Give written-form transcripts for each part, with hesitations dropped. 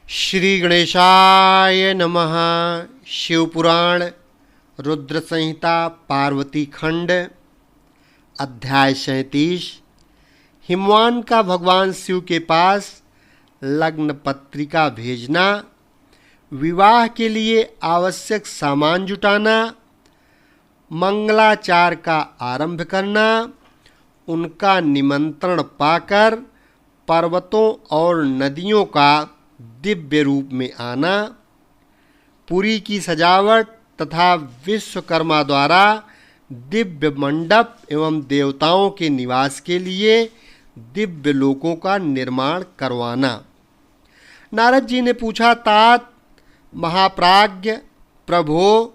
श्री गणेशाय नमः। शिवपुराण रुद्र संहिता पार्वती खंड अध्याय 37। हिमवान का भगवान शिव के पास लग्न पत्रिका भेजना, विवाह के लिए आवश्यक सामान जुटाना, मंगलाचार का आरंभ करना, उनका निमंत्रण पाकर पर्वतों और नदियों का दिव्य रूप में आना, पुरी की सजावट तथा विश्वकर्मा द्वारा दिव्य मंडप एवं देवताओं के निवास के लिए दिव्य लोकों का निर्माण करवाना। नारद जी ने पूछा, तात महाप्राज्ञ प्रभो,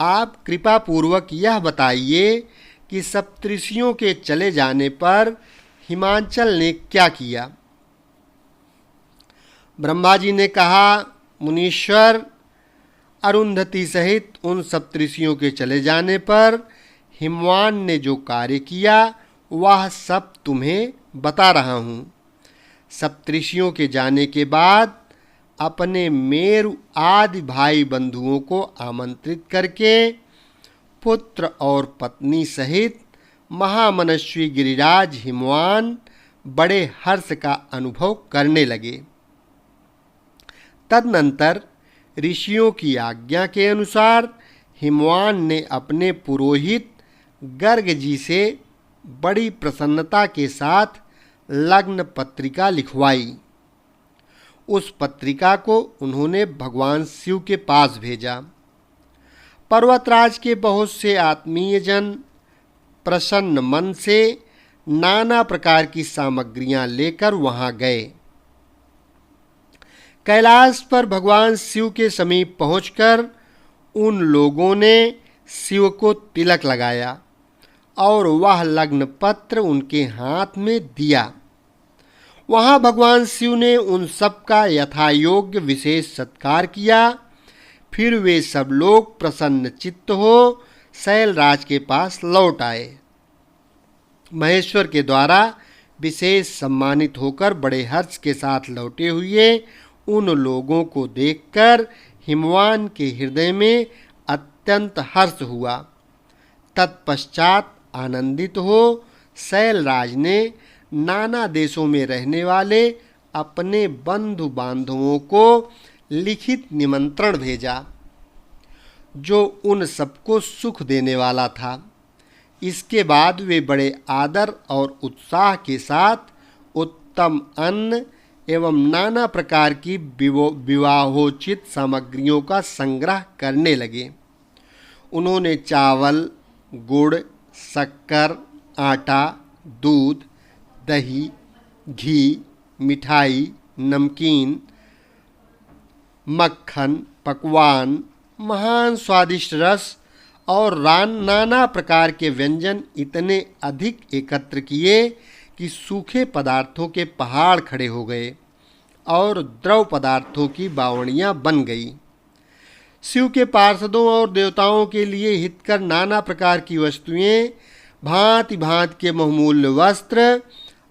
आप कृपा पूर्वक यह बताइए कि सप्तऋषियों के चले जाने पर हिमांचल ने क्या किया। ब्रह्मा जी ने कहा, मुनीश्वर, अरुंधति सहित उन सप्तऋषियों के चले जाने पर हिमवान ने जो कार्य किया वह सब तुम्हें बता रहा हूँ। सप्तऋषियों के जाने के बाद अपने मेरु आदि भाई बंधुओं को आमंत्रित करके पुत्र और पत्नी सहित महामनस्वी गिरिराज हिमवान बड़े हर्ष का अनुभव करने लगे। तदनंतर ऋषियों की आज्ञा के अनुसार हिमवान ने अपने पुरोहित गर्ग जी से बड़ी प्रसन्नता के साथ लग्न पत्रिका लिखवाई। उस पत्रिका को उन्होंने भगवान शिव के पास भेजा। पर्वतराज के बहुत से आत्मीय जन प्रसन्न मन से नाना प्रकार की सामग्रियां लेकर वहां गए। कैलाश पर भगवान शिव के समीप पहुंचकर उन लोगों ने शिव को तिलक लगाया और वह लग्न पत्र उनके हाथ में दिया। वहां भगवान शिव ने उन सब का यथायोग्य विशेष सत्कार किया। फिर वे सब लोग प्रसन्न चित्त हो शैलराज के पास लौट आए। महेश्वर के द्वारा विशेष सम्मानित होकर बड़े हर्ष के साथ लौटे हुए उन लोगों को देखकर हिमवान के हृदय में अत्यंत हर्ष हुआ। तत्पश्चात आनंदित हो शैलराज ने नाना देशों में रहने वाले अपने बंधु बांधवों को लिखित निमंत्रण भेजा, जो उन सबको सुख देने वाला था। इसके बाद वे बड़े आदर और उत्साह के साथ उत्तम अन्न एवं नाना प्रकार की विवाहोचित सामग्रियों का संग्रह करने लगे। उन्होंने चावल, गुड़, शक्कर, आटा, दूध, दही, घी, मिठाई, नमकीन, मक्खन, पकवान, महान स्वादिष्ट रस और नाना प्रकार के व्यंजन इतने अधिक एकत्र किए कि सूखे पदार्थों के पहाड़ खड़े हो गए और द्रव पदार्थों की बावड़ियां बन गई। शिव के पार्षदों और देवताओं के लिए हितकर नाना प्रकार की वस्तुएं, भांति भांति के बहुमूल्य वस्त्र,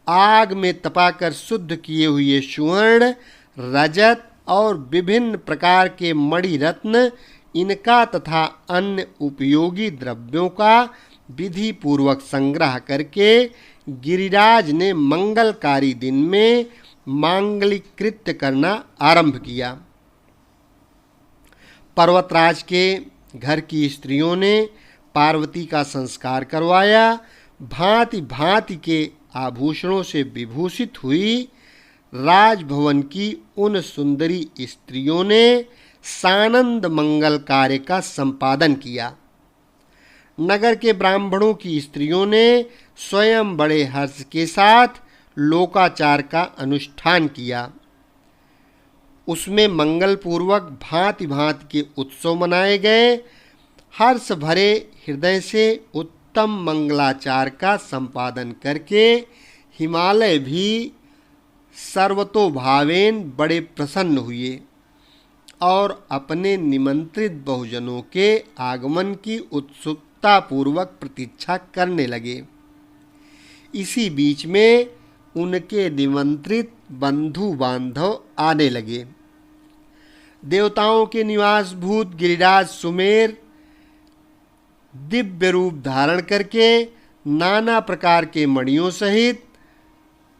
आग में तपाकर शुद्ध किए हुए स्वर्ण, रजत और विभिन्न प्रकार के मणि रत्न, इनका तथा अन्य उपयोगी द्रव्यों का विधि पूर्वक संग्रह करके गिरिराज ने मंगलकारी दिन में मांगलिक कृत्य करना आरंभ किया। पर्वतराज के घर की स्त्रियों ने पार्वती का संस्कार करवाया। भांति भांति के आभूषणों से विभूषित हुई राजभवन की उन सुंदरी स्त्रियों ने सानंद मंगल कार्य का संपादन किया। नगर के ब्राह्मणों की स्त्रियों ने स्वयं बड़े हर्ष के साथ लोकाचार का अनुष्ठान किया। उसमें मंगल पूर्वक भांति भांति के उत्सव मनाए गए। हर्ष भरे हृदय से उत्तम मंगलाचार का संपादन करके हिमालय भी सर्वतोभावेन बड़े प्रसन्न हुए और अपने निमंत्रित बहुजनों के आगमन की उत्सुकता पूर्वक प्रतीक्षा करने लगे। इसी बीच में उनके निमंत्रित बंधु बांधव आने लगे। देवताओं के निवासभूत गिरिराज सुमेर दिव्य रूप धारण करके नाना प्रकार के मणियों सहित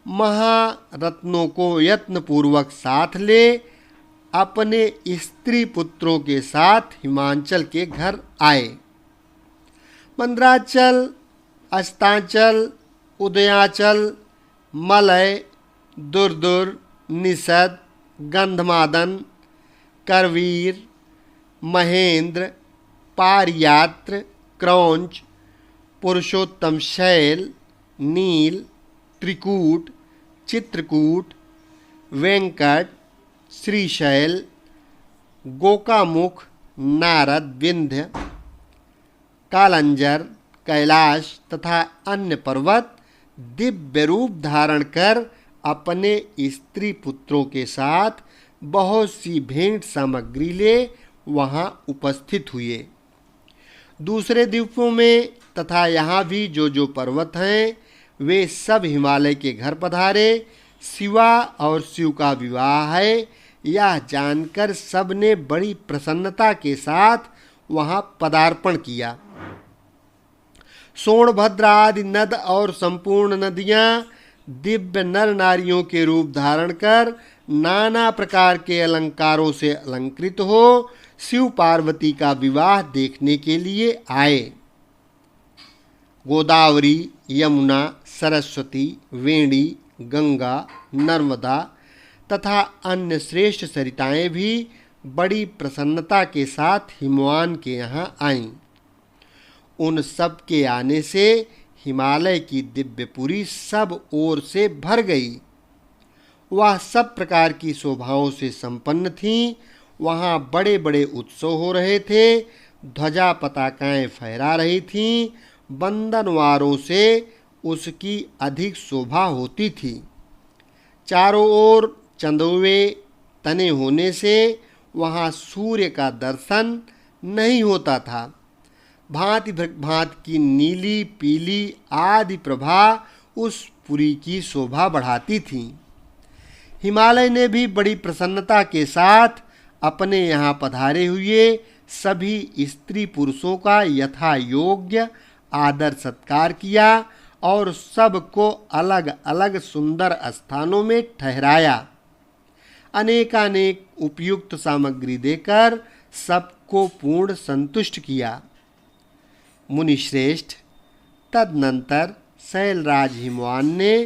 महारत्नों को यत्नपूर्वक साथ ले अपने स्त्री पुत्रों के साथ हिमांचल के घर आए। मंद्राचल, अस्तांचल, उदयाचल, मलय, दुर्दुर, निषद, गंधमादन, करवीर, महेंद्र, पारियात्र, क्रौंच, पुरुषोत्तम शैल, नील, त्रिकूट, चित्रकूट, वेंकट, श्रीशैल, गोकामुख, नारद, विंध्य, कालंजर, कैलाश तथा अन्य पर्वत दिव्य रूप धारण कर अपने स्त्री पुत्रों के साथ बहुत सी भेंट सामग्री ले वहाँ उपस्थित हुए। दूसरे द्वीपों में तथा यहाँ भी जो पर्वत हैं वे सब हिमालय के घर पधारे। शिवा और शिव का विवाह है यह जानकर सबने बड़ी प्रसन्नता के साथ वहाँ पदार्पण किया। सोनभद्र आदि नद और संपूर्ण नदियाँ दिव्य नर नारियों के रूप धारण कर नाना प्रकार के अलंकारों से अलंकृत हो शिव पार्वती का विवाह देखने के लिए आए। गोदावरी, यमुना, सरस्वती, वेणी, गंगा, नर्मदा तथा अन्य श्रेष्ठ सरिताएं भी बड़ी प्रसन्नता के साथ हिमवान के यहाँ आईं। उन सब के आने से हिमालय की दिव्यपुरी सब ओर से भर गई। वह सब प्रकार की शोभाओं से संपन्न थीं। वहाँ बड़े बड़े उत्सव हो रहे थे, ध्वजा पताकाएं फहरा रही थीं, बंदनवारों से उसकी अधिक शोभा होती थी। चारों ओर चंदुए तने होने से वहाँ सूर्य का दर्शन नहीं होता था। भांति भांति की नीली, पीली आदि प्रभा उस पुरी की शोभा बढ़ाती थी। हिमालय ने भी बड़ी प्रसन्नता के साथ अपने यहाँ पधारे हुए सभी स्त्री पुरुषों का यथा योग्य आदर सत्कार किया और सबको अलग अलग सुंदर स्थानों में ठहराया। अनेकानेक उपयुक्त सामग्री देकर सबको पूर्ण संतुष्ट किया। मुनिश्रेष्ठ, तदनंतर शैलराज हिमवान ने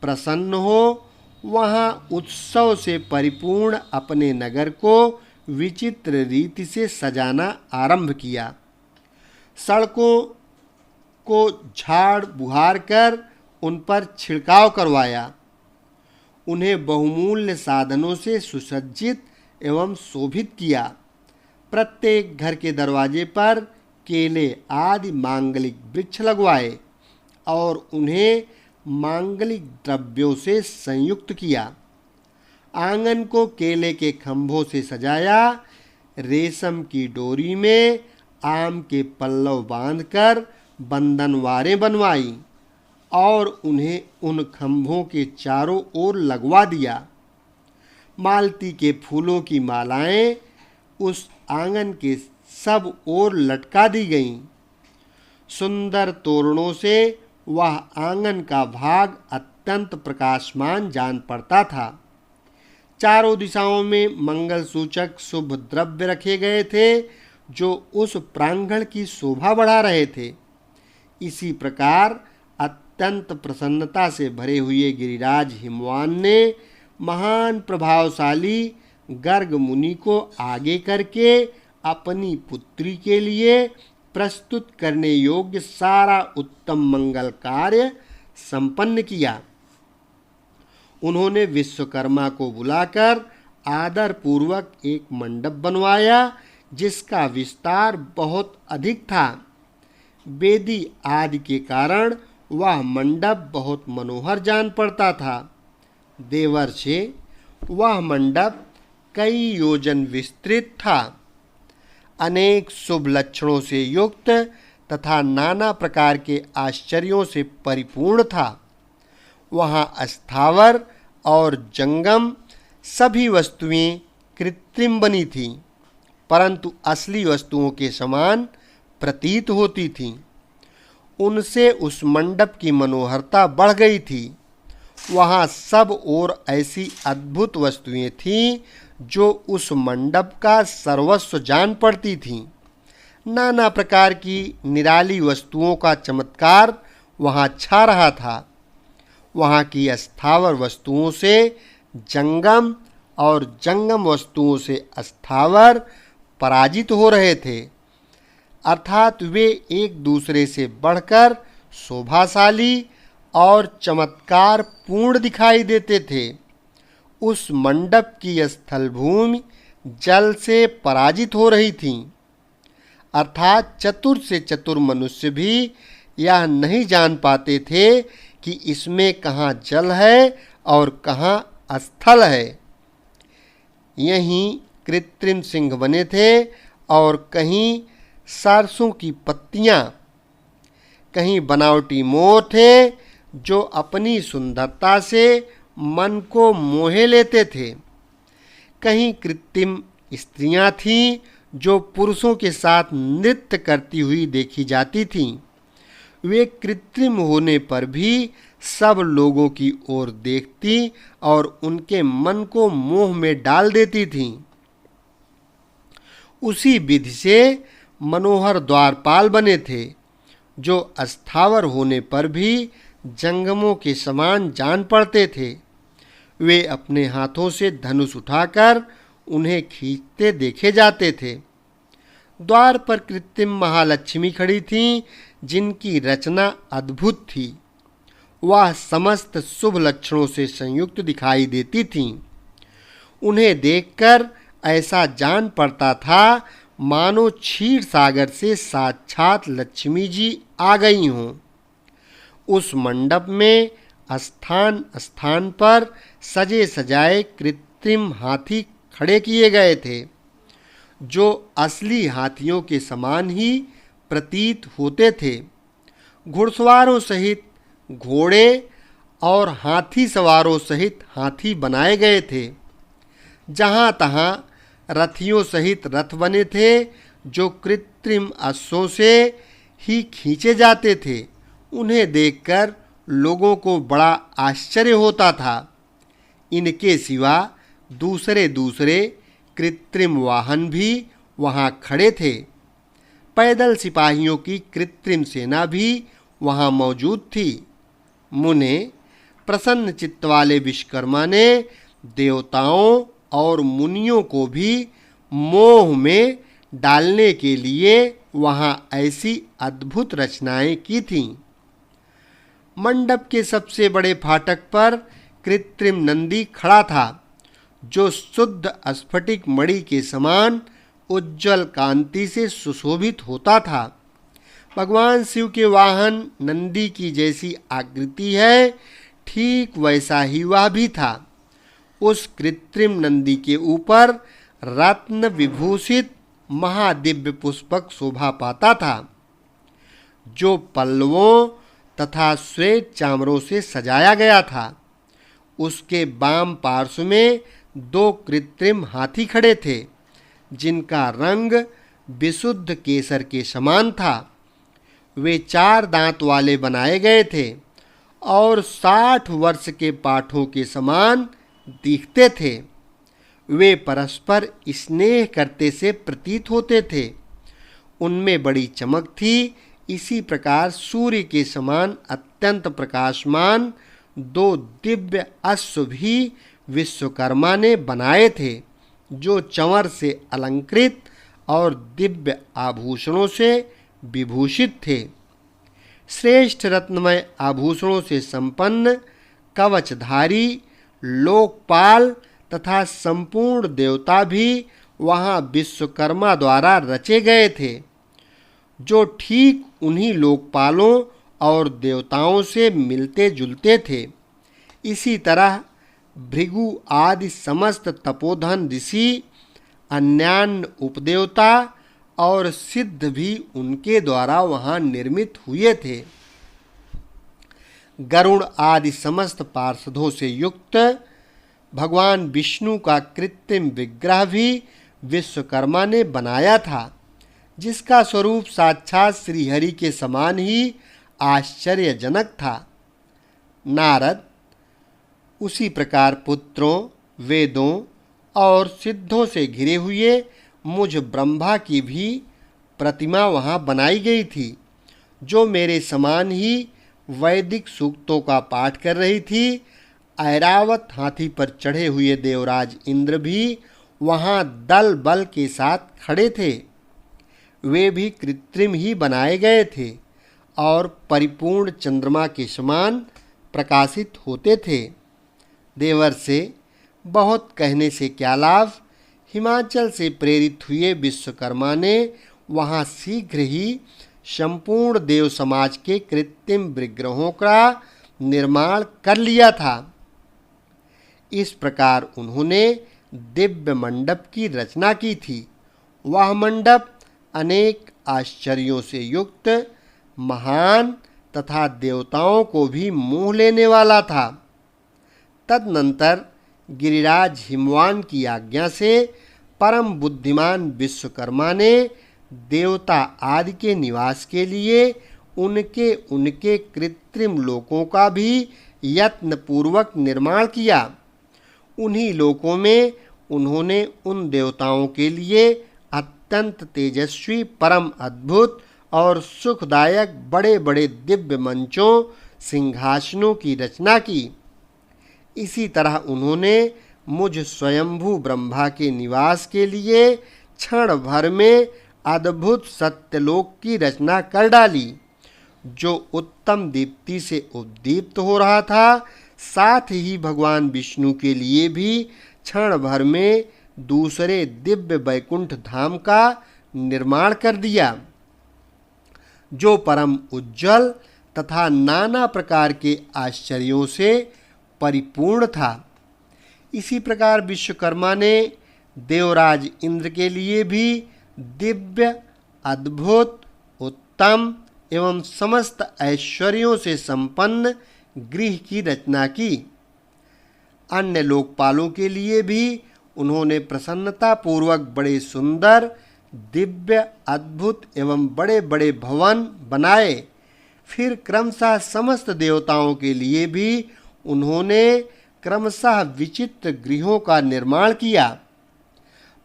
प्रसन्न हो वहाँ उत्सव से परिपूर्ण अपने नगर को विचित्र रीति से सजाना आरंभ किया। सड़कों को झाड़ बुहार कर उन पर छिड़काव करवाया। उन्हें बहुमूल्य साधनों से सुसज्जित एवं शोभित किया। प्रत्येक घर के दरवाजे पर केले आदि मांगलिक वृक्ष लगवाए और उन्हें मांगलिक द्रव्यों से संयुक्त किया। आंगन को केले के खंभों से सजाया। रेशम की डोरी में आम के पल्लव बांधकर बंधनवारें बनवाई और उन्हें उन खंभों के चारों ओर लगवा दिया। मालती के फूलों की मालाएं उस आंगन के सब ओर लटका दी गईं। सुंदर तोरणों से वह आंगन का भाग अत्यंत प्रकाशमान जान पड़ता था। चारों दिशाओं में मंगल सूचक शुभ द्रव्य रखे गए थे जो उस प्रांगण की शोभा बढ़ा रहे थे। इसी प्रकार अत्यंत प्रसन्नता से भरे हुए गिरिराज हिमवान ने महान प्रभावशाली गर्ग मुनि को आगे करके अपनी पुत्री के लिए प्रस्तुत करने योग्य सारा उत्तम मंगल कार्य संपन्न किया। उन्होंने विश्वकर्मा को बुलाकर आदर पूर्वक एक मंडप बनवाया जिसका विस्तार बहुत अधिक था। वेदी आदि के कारण वह मंडप बहुत मनोहर जान पड़ता था। देवर्षि, वह मंडप कई योजन विस्तृत था। अनेक शुभ लक्षणों से युक्त तथा नाना प्रकार के आश्चर्यों से परिपूर्ण था। वहाँ स्थावर और जंगम सभी वस्तुएं कृत्रिम बनी थीं, परंतु असली वस्तुओं के समान प्रतीत होती थीं। उनसे उस मंडप की मनोहरता बढ़ गई थी। वहाँ सब ओर ऐसी अद्भुत वस्तुएं थीं जो उस मंडप का सर्वस्व जान पड़ती थीं। नाना प्रकार की निराली वस्तुओं का चमत्कार वहाँ छा रहा था। वहाँ की स्थावर वस्तुओं से जंगम और जंगम वस्तुओं से स्थावर पराजित हो रहे थे, अर्थात वे एक दूसरे से बढ़कर शोभाशाली और चमत्कार पूर्ण दिखाई देते थे। उस मंडप की स्थल भूमि जल से पराजित हो रही थी, अर्थात चतुर से चतुर मनुष्य भी यह नहीं जान पाते थे कि इसमें कहाँ जल है और कहाँ स्थल है। यहीं कृत्रिम सिंह बने थे और कहीं सरसों की पत्तियां, कहीं बनावटी मोर थे जो अपनी सुंदरता से मन को मोहे लेते थे, कहीं कृत्रिम स्त्रियां थीं जो पुरुषों के साथ नृत्य करती हुई देखी जाती थीं। वे कृत्रिम होने पर भी सब लोगों की ओर देखती और उनके मन को मोह में डाल देती थीं। उसी विधि से मनोहर द्वारपाल बने थे जो अस्थावर होने पर भी जंगमों के समान जान पड़ते थे। वे अपने हाथों से धनुष उठाकर उन्हें खींचते देखे जाते थे। द्वार पर कृत्रिम महालक्ष्मी खड़ी थीं जिनकी रचना अद्भुत थी। वह समस्त शुभ लक्षणों से संयुक्त दिखाई देती थीं। उन्हें देखकर ऐसा जान पड़ता था मानो क्षीर सागर से साक्षात लक्ष्मी जी आ गई हों। उस मंडप में स्थान स्थान पर सजे सजाए कृत्रिम हाथी खड़े किए गए थे जो असली हाथियों के समान ही प्रतीत होते थे। घुड़सवारों सहित घोड़े और हाथी सवारों सहित हाथी बनाए गए थे। जहाँ तहाँ रथियों सहित रथ बने थे जो कृत्रिम अश्वों से ही खींचे जाते थे। उन्हें देखकर लोगों को बड़ा आश्चर्य होता था। इनके सिवा दूसरे दूसरे कृत्रिम वाहन भी वहाँ खड़े थे। पैदल सिपाहियों की कृत्रिम सेना भी वहाँ मौजूद थी। मुने प्रसन्न चित्त वाले विश्वकर्मा ने देवताओं और मुनियों को भी मोह में डालने के लिए वहाँ ऐसी अद्भुत रचनाएं की थीं। मंडप के सबसे बड़े फाटक पर कृत्रिम नंदी खड़ा था जो शुद्ध स्फटिक मणि के समान उज्जवल कांति से सुशोभित होता था। भगवान शिव के वाहन नंदी की जैसी आकृति है, ठीक वैसा ही वह भी था। उस कृत्रिम नंदी के ऊपर रत्न विभूषित महादिव्य पुष्पक शोभा पाता था जो पल्लवों तथा श्वेत चामरों से सजाया गया था। उसके बाम पार्श्व में दो कृत्रिम हाथी खड़े थे जिनका रंग विशुद्ध केसर के समान था। वे 4 दांत वाले बनाए गए थे और 60 वर्ष के पाठों के समान दिखते थे। वे परस्पर स्नेह करते से प्रतीत होते थे। उनमें बड़ी चमक थी। इसी प्रकार सूर्य के समान अत्यंत प्रकाशमान 2 दिव्य अश्व भी विश्वकर्मा ने बनाए थे जो चंवर से अलंकृत और दिव्य आभूषणों से विभूषित थे। श्रेष्ठ रत्नमय आभूषणों से संपन्न कवचधारी लोकपाल तथा संपूर्ण देवता भी वहाँ विश्वकर्मा द्वारा रचे गए थे जो ठीक उन्हीं लोकपालों और देवताओं से मिलते जुलते थे। इसी तरह भृगु आदि समस्त तपोधन ऋषि, अन्यान्य उपदेवता और सिद्ध भी उनके द्वारा वहाँ निर्मित हुए थे। गरुड़ आदि समस्त पार्षदों से युक्त भगवान विष्णु का कृत्रिम विग्रह भी विश्वकर्मा ने बनाया था, जिसका स्वरूप साक्षात श्रीहरि के समान ही आश्चर्यजनक था। नारद उसी प्रकार पुत्रों, वेदों और सिद्धों से घिरे हुए मुझ ब्रह्मा की भी प्रतिमा वहाँ बनाई गई थी, जो मेरे समान ही वैदिक सूक्तों का पाठ कर रही थी। ऐरावत हाथी पर चढ़े हुए देवराज इंद्र भी वहाँ दल बल के साथ खड़े थे। वे भी कृत्रिम ही बनाए गए थे और परिपूर्ण चंद्रमा के समान प्रकाशित होते थे। देवर से बहुत कहने से क्या लाभ, हिमाचल से प्रेरित हुए विश्वकर्मा ने वहाँ शीघ्र ही संपूर्ण देव समाज के कृत्रिम विग्रहों का निर्माण कर लिया था। इस प्रकार उन्होंने दिव्य मंडप की रचना की थी। वह मंडप अनेक आश्चर्यों से युक्त, महान तथा देवताओं को भी मोह लेने वाला था। तदनंतर गिरिराज हिमवान की आज्ञा से परम बुद्धिमान विश्वकर्मा ने देवता आदि के निवास के लिए उनके कृत्रिम लोकों का भी यत्नपूर्वक निर्माण किया। उन्हीं लोकों में उन्होंने उन देवताओं के लिए अत्यंत तेजस्वी, परम अद्भुत और सुखदायक बड़े बड़े दिव्य मंचों, सिंहासनों की रचना की। इसी तरह उन्होंने मुझ स्वयंभू ब्रह्मा के निवास के लिए क्षण भर में अद्भुत सत्यलोक की रचना कर डाली, जो उत्तम दीप्ति से उद्दीप्त हो रहा था। साथ ही भगवान विष्णु के लिए भी क्षण भर में दूसरे दिव्य वैकुंठ धाम का निर्माण कर दिया, जो परम उज्जवल तथा नाना प्रकार के आश्चर्यों से परिपूर्ण था। इसी प्रकार विश्वकर्मा ने देवराज इंद्र के लिए भी दिव्य, अद्भुत, उत्तम एवं समस्त ऐश्वर्यों से संपन्न गृह की रचना की। अन्य लोकपालों के लिए भी उन्होंने प्रसन्नतापूर्वक बड़े सुंदर, दिव्य, अद्भुत एवं बड़े बड़े भवन बनाए। फिर क्रमशः समस्त देवताओं के लिए भी उन्होंने क्रमशः विचित्र गृहों का निर्माण किया।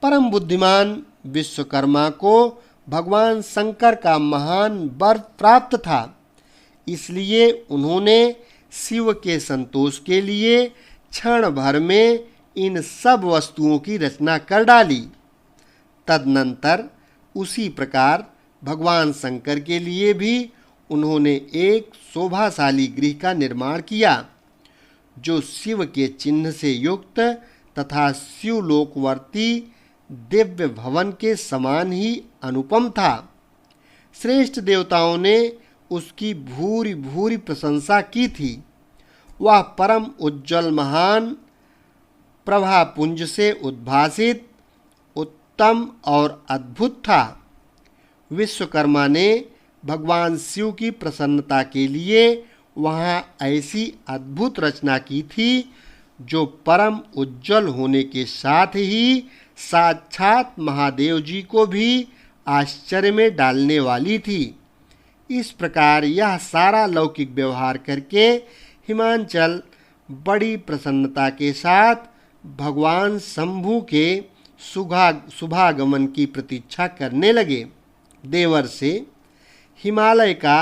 परम बुद्धिमान विश्वकर्मा को भगवान शंकर का महान वर प्राप्त था, इसलिए उन्होंने शिव के संतोष के लिए क्षण भर में इन सब वस्तुओं की रचना कर डाली। तदनंतर उसी प्रकार भगवान शंकर के लिए भी उन्होंने एक शोभाशाली गृह का निर्माण किया, जो शिव के चिन्ह से युक्त तथा शिवलोकवर्ती दिव्य भवन के समान ही अनुपम था। श्रेष्ठ देवताओं ने उसकी भूरि भूरि प्रशंसा की थी। वह परम उज्ज्वल, महान प्रभापुंज से उद्भासित, उत्तम और अद्भुत था। विश्वकर्मा ने भगवान शिव की प्रसन्नता के लिए वहाँ ऐसी अद्भुत रचना की थी, जो परम उज्ज्वल होने के साथ ही साक्षात महादेव जी को भी आश्चर्य में डालने वाली थी। इस प्रकार यह सारा लौकिक व्यवहार करके हिमांचल बड़ी प्रसन्नता के साथ भगवान शंभु के शुभागमन की प्रतीक्षा करने लगे। देवर से हिमालय का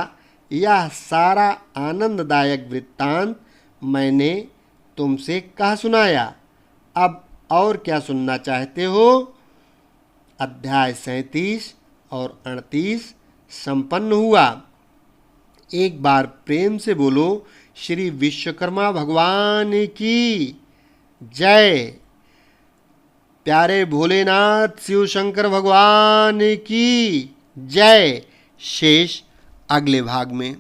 यह सारा आनंददायक वृत्तांत मैंने तुमसे कह सुनाया। अब और क्या सुनना चाहते हो? अध्याय 37 और 38 संपन्न हुआ। एक बार प्रेम से बोलो, श्री विश्वकर्मा भगवान की जय। प्यारे भोलेनाथ शिव शंकर भगवान की जय। शेष अगले भाग में।